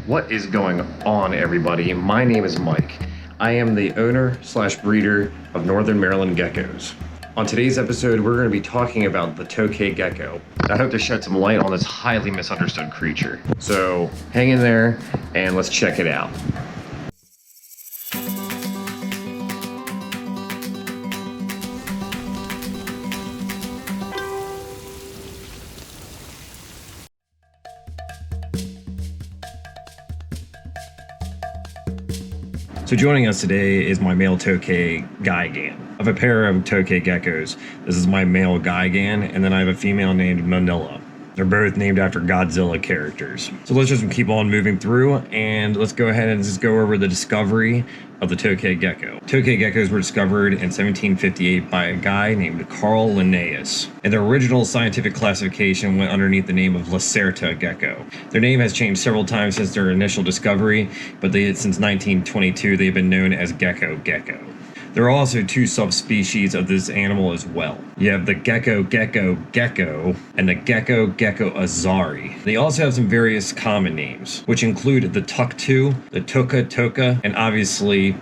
What is going on, everybody? My name is Mike. I am the owner slash breeder of Northern Maryland geckos. On today's episode, we're going to be talking about the Tokay Gecko. I hope to shed some light on this highly misunderstood creature. So hang in there and let's check it out. So joining us today is my male Tokay Gecko. I have a pair of Tokay Geckos. This is my male Gecko, and then I have a female named Manila. They're both named after Godzilla characters. So let's just keep on moving through, and let's go ahead and just go over the discovery of the Tokay Gecko. Tokay Geckos were discovered in 1758 by a guy named Carl Linnaeus, and their original scientific classification went underneath the name of Lacerta gecko. Their name has changed several times since their initial discovery, but since 1922 they've been known as Tokay Gecko. There are also two subspecies of this animal as well. You have the Gekko Gecko and the Gekko azari. They also have some various common names, which include the Tuktu, the Toka, and obviously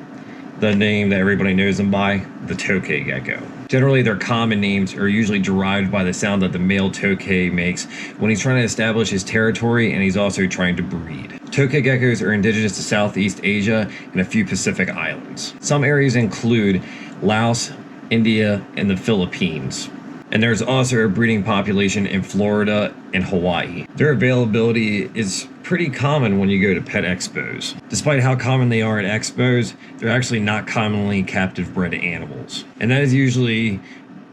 the name that everybody knows them by, the Tokay Gecko. Generally, their common names are usually derived by the sound that the male Tokay makes when he's trying to establish his territory and he's also trying to breed. Tokay geckos are indigenous to Southeast Asia and a few Pacific islands. Some areas include Laos, India, and the Philippines. And there's also a breeding population in Florida and Hawaii. Their availability is pretty common when you go to pet expos. Despite how common they are at expos, they're actually not commonly captive bred animals. And that is usually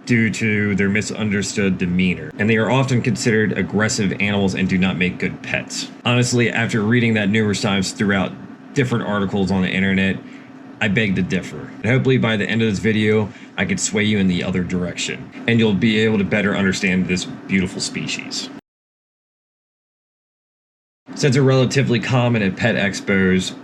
due to their misunderstood demeanor. And they are often considered aggressive animals and do not make good pets. Honestly, after reading that numerous times throughout different articles on the internet, I beg to differ. And hopefully by the end of this video, I could sway you in the other direction, and you'll be able to better understand this beautiful species. Since they're relatively common at pet expos,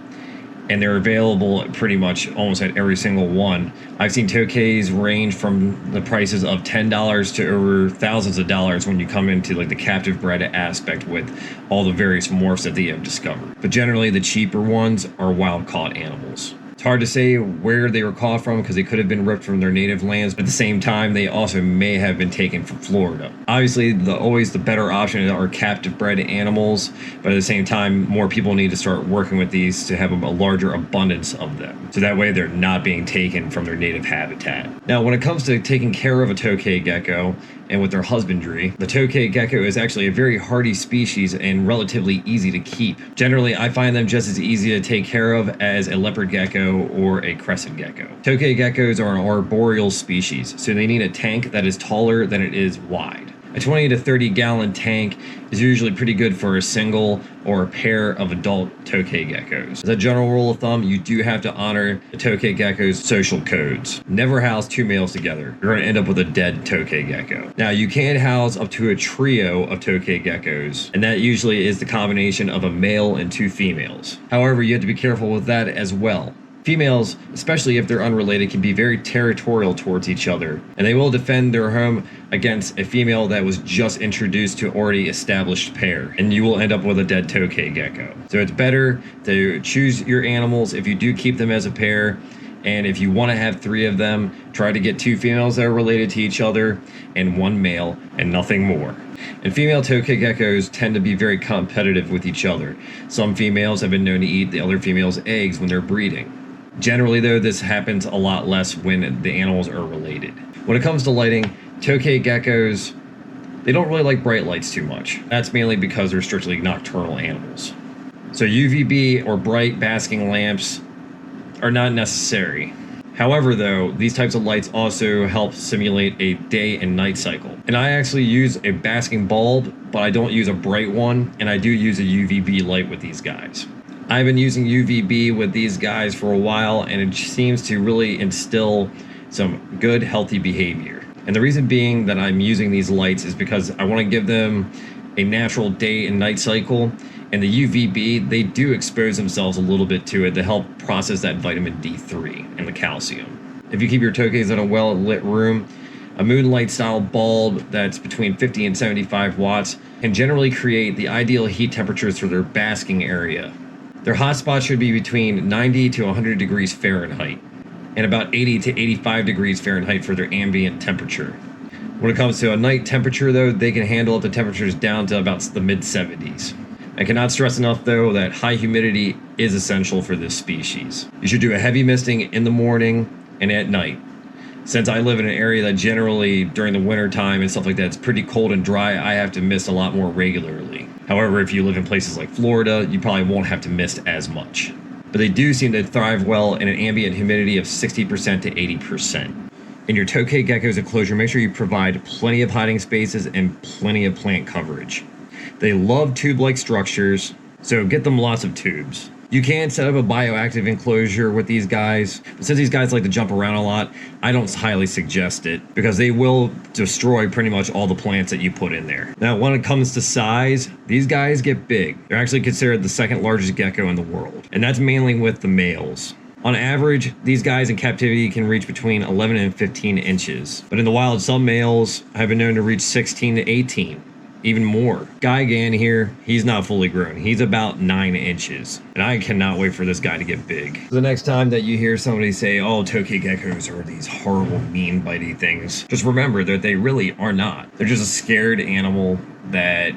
and they're available pretty much almost at every single one, I've seen Tokays range from the prices of $10 to over thousands of dollars when you come into like the captive bred aspect with all the various morphs that they have discovered. But generally the cheaper ones are wild caught animals. It's hard to say where they were caught from because they could have been ripped from their native lands, but at the same time they also may have been taken from Florida. Obviously always the better option are captive bred animals, but at the same time more people need to start working with these to have a larger abundance of them, so that way they're not being taken from their native habitat. Now when it comes to taking care of a Tokay gecko and with their husbandry, the Tokay Gecko is actually a very hardy species and relatively easy to keep. Generally, I find them just as easy to take care of as a leopard gecko or a crescent gecko. Tokay geckos are an arboreal species, so they need a tank that is taller than it is wide. A 20 to 30 gallon tank is usually pretty good for a single or a pair of adult Tokay geckos. As a general rule of thumb, you do have to honor the Tokay gecko's social codes. Never house two males together. You're going to end up with a dead Tokay gecko. Now, you can house up to a trio of Tokay geckos, and that usually is the combination of a male and two females. However, you have to be careful with that as well. Females, especially if they're unrelated, can be very territorial towards each other, and they will defend their home against a female that was just introduced to an already established pair, and you will end up with a dead Tokay gecko. So it's better to choose your animals if you do keep them as a pair, and if you want to have three of them, try to get two females that are related to each other and one male and nothing more. And female Tokay geckos tend to be very competitive with each other. Some females have been known to eat the other female's eggs when they're breeding. Generally though, this happens a lot less when the animals are related. When it comes to lighting, Tokay geckos, they don't really like bright lights too much. That's mainly because they're strictly nocturnal animals. So UVB or bright basking lamps are not necessary. However though, these types of lights also help simulate a day and night cycle. And I actually use a basking bulb, but I don't use a bright one, and I do use a UVB light with these guys. I've been using UVB with these guys for a while, and it seems to really instill some good, healthy behavior. And the reason being that I'm using these lights is because I want to give them a natural day and night cycle, and the UVB, they do expose themselves a little bit to it to help process that vitamin D3 and the calcium. If you keep your Tokays in a well-lit room, a moonlight style bulb that's between 50 and 75 watts can generally create the ideal heat temperatures for their basking area. Their hotspot should be between 90 to 100 degrees Fahrenheit and about 80 to 85 degrees Fahrenheit for their ambient temperature. When it comes to a night temperature though, they can handle up the temperatures down to about the mid 70s. I cannot stress enough though that high humidity is essential for this species. You should do a heavy misting in the morning and at night. Since I live in an area that generally during the winter time and stuff like that, it's pretty cold and dry, I have to mist a lot more regularly. However, if you live in places like Florida, you probably won't have to mist as much. But they do seem to thrive well in an ambient humidity of 60% to 80%. In your Tokay Geckos enclosure, make sure you provide plenty of hiding spaces and plenty of plant coverage. They love tube-like structures, so get them lots of tubes. You can set up a bioactive enclosure with these guys, but since these guys like to jump around a lot, I don't highly suggest it because they will destroy pretty much all the plants that you put in there. Now, when it comes to size, these guys get big. They're actually considered the second largest gecko in the world, and that's mainly with the males. On average, these guys in captivity can reach between 11 and 15 inches, but in the wild, some males have been known to reach 16 to 18. Even more. Guy Gan here, he's not fully grown. He's about 9 inches. And I cannot wait for this guy to get big. The next time that you hear somebody say, oh, Tokay Geckos are these horrible, mean, bitey things, just remember that they really are not. They're just a scared animal that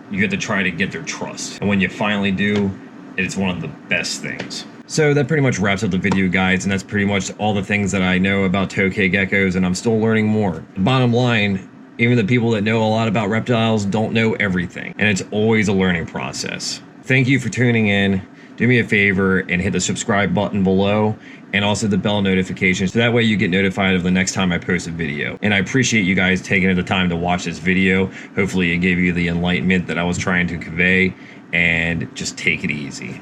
you get to try to get their trust. And when you finally do, it's one of the best things. So that pretty much wraps up the video, guys, and that's pretty much all the things that I know about Tokay Geckos, and I'm still learning more. The bottom line, even the people that know a lot about reptiles don't know everything, and it's always a learning process. Thank you for tuning in. Do me a favor and hit the subscribe button below and also the bell notification so that way you get notified of the next time I post a video. And I appreciate you guys taking the time to watch this video. Hopefully it gave you the enlightenment that I was trying to convey, and just take it easy.